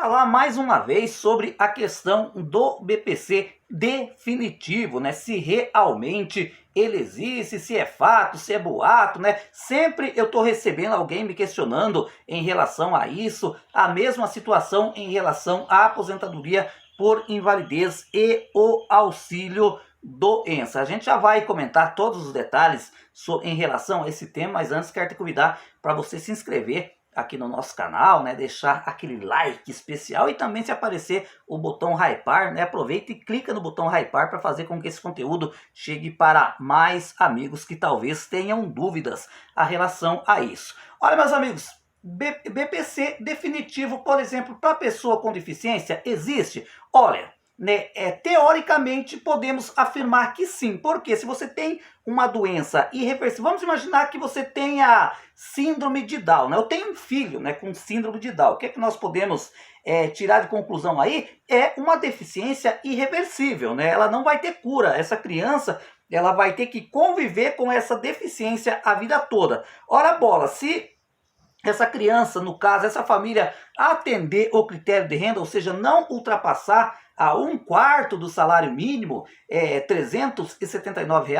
falar mais uma vez sobre a questão do BPC definitivo, né? Se realmente ele existe, se é fato, se é boato, né? Sempre eu tô recebendo alguém me questionando em relação a isso, a mesma situação em relação à aposentadoria por invalidez e o auxílio doença. A gente já vai comentar todos os detalhes em relação a esse tema, mas antes quero te convidar para você se inscrever aqui no nosso canal, né, deixar aquele like especial e também se aparecer o botão hypar, né, aproveita e clica no botão hypar para fazer com que esse conteúdo chegue para mais amigos que talvez tenham dúvidas a relação a isso. Olha, meus amigos, BPC definitivo, por exemplo, para pessoa com deficiência, existe? Olha, né, teoricamente podemos afirmar que sim, porque se você tem uma doença irreversível, vamos imaginar que você tenha síndrome de Down, né? Eu tenho um filho, né, com síndrome de Down. O que é que nós podemos tirar de conclusão aí? É uma deficiência irreversível, né? Ela não vai ter cura. Essa criança, ela vai ter que conviver com essa deficiência a vida toda. Ora bola, se essa criança, no caso, essa família atender o critério de renda, ou seja, não ultrapassar a 1/4 do salário mínimo, R$ 379,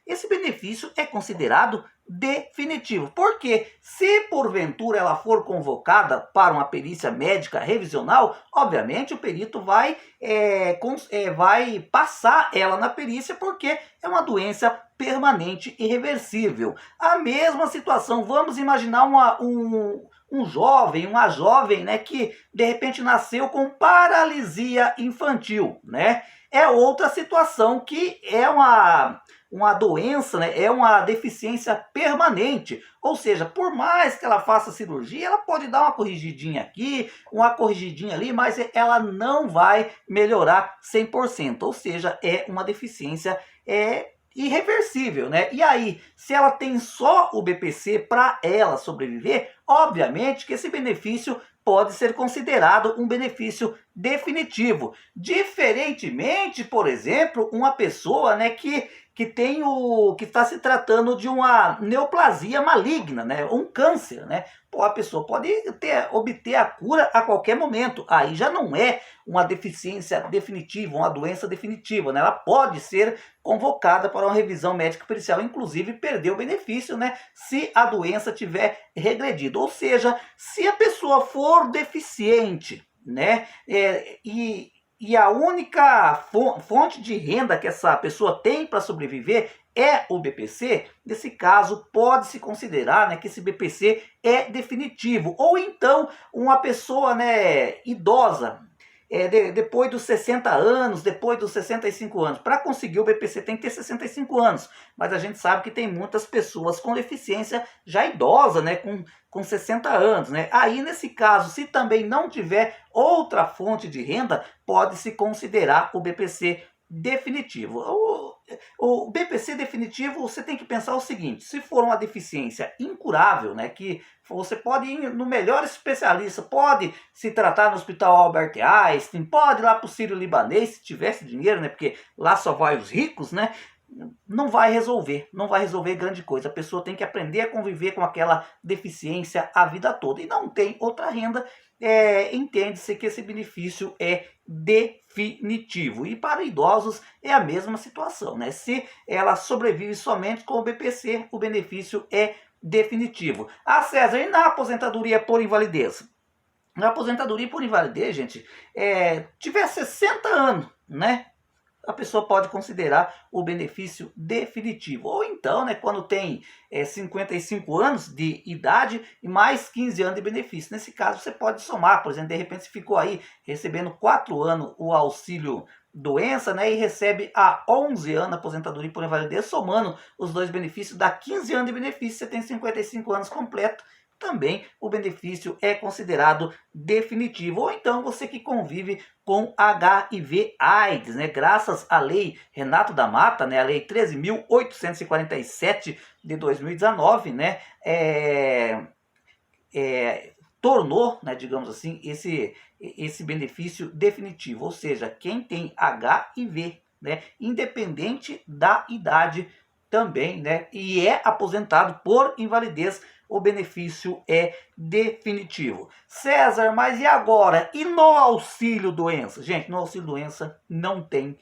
esse benefício é considerado definitivo. Porque se porventura ela for convocada para uma perícia médica revisional, obviamente o perito vai passar ela na perícia porque é uma doença permanente e irreversível. A mesma situação, vamos imaginar um jovem, uma jovem, né, que de repente nasceu com paralisia infantil, né? É outra situação que é uma doença, né? É uma deficiência permanente. Ou seja, por mais que ela faça cirurgia, ela pode dar uma corrigidinha aqui, uma corrigidinha ali, mas ela não vai melhorar 100%. Ou seja, é uma deficiência irreversível, né? E aí, se ela tem só o BPC para ela sobreviver, obviamente que esse benefício pode ser considerado um benefício definitivo. Diferentemente, por exemplo, uma pessoa, né, que está se tratando de uma neoplasia maligna, né, um câncer, né? Pô, a pessoa pode obter a cura a qualquer momento. Aí já não é uma deficiência definitiva, uma doença definitiva, né? Ela pode ser convocada para uma revisão médica pericial, inclusive perder o benefício, né, se a doença tiver regredido. Ou seja, se a pessoa for deficiente, né, e a única fonte de renda que essa pessoa tem para sobreviver é o BPC, nesse caso pode-se considerar, né, que esse BPC é definitivo. Ou então uma pessoa, né, idosa, depois dos 60 anos, depois dos 65 anos. Para conseguir o BPC tem que ter 65 anos. Mas a gente sabe que tem muitas pessoas com deficiência já idosa, né, com 60 anos. Né? Aí, nesse caso, se também não tiver outra fonte de renda, pode-se considerar o BPC definitivo. O BPC definitivo, você tem que pensar o seguinte: se for uma deficiência incurável, né, que você pode ir no melhor especialista, pode se tratar no Hospital Albert Einstein, pode ir lá para o Sírio-Libanês, se tivesse dinheiro, né, porque lá só vai os ricos, né, não vai resolver grande coisa. A pessoa tem que aprender a conviver com aquela deficiência a vida toda e não tem outra renda. Entende-se que esse benefício é definitivo. E para idosos é a mesma situação, né? Se ela sobrevive somente com o BPC, o benefício é definitivo. César, e na aposentadoria por invalidez? Na aposentadoria por invalidez, gente, tiver 60 anos, né? A pessoa pode considerar o benefício definitivo. Ou então, né, quando tem 55 anos de idade e mais 15 anos de benefício. Nesse caso, você pode somar. Por exemplo, de repente você ficou aí recebendo 4 anos o auxílio doença, né, e recebe há 11 anos a aposentadoria por invalidez, somando os dois benefícios, dá 15 anos de benefício, você tem 55 anos completo. Também o benefício é considerado definitivo. Ou então você que convive com HIV/AIDS, né? Graças à lei Renato da Mata, né? A lei 13.847 de 2019, né? Tornou, né, digamos assim, esse benefício definitivo. Ou seja, quem tem HIV, né, independente da idade, também, né, e é aposentado por invalidez, o benefício é definitivo. César, mas e agora? E no auxílio doença? Gente, no auxílio doença não tem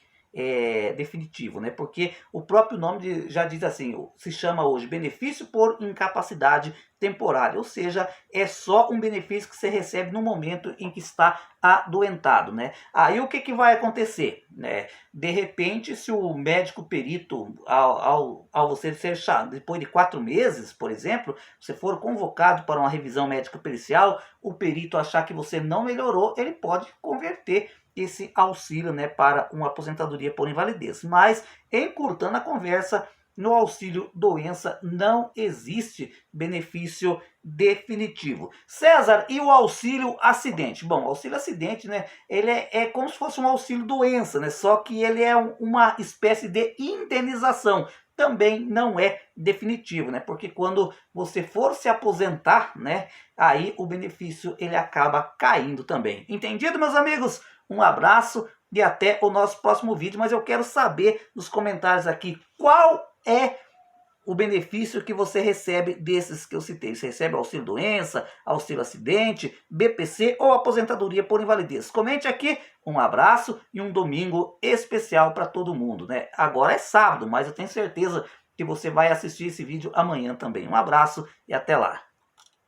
definitivo, né? Porque o próprio nome já diz assim, se chama hoje benefício por incapacidade temporária, ou seja, é só um benefício que você recebe no momento em que está adoentado, né? Aí o que vai acontecer, né? De repente, se o médico perito, ao você ser chamado, depois de 4 meses, por exemplo, você for convocado para uma revisão médica pericial, o perito achar que você não melhorou, ele pode converter esse auxílio, né, para uma aposentadoria por invalidez. Mas, encurtando a conversa, no auxílio doença não existe benefício definitivo. César, e o auxílio acidente? Bom, o auxílio acidente, né, ele é como se fosse um auxílio doença, né, só que ele é uma espécie de indenização. Também não é definitivo, né? Porque quando você for se aposentar, né, aí o benefício ele acaba caindo também. Entendido, meus amigos? Um abraço e até o nosso próximo vídeo, mas eu quero saber nos comentários aqui qual é o benefício que você recebe desses que eu citei. Você recebe auxílio doença, auxílio acidente, BPC ou aposentadoria por invalidez? Comente aqui. Um abraço e um domingo especial para todo mundo, né? Agora é sábado, mas eu tenho certeza que você vai assistir esse vídeo amanhã também. Um abraço e até lá.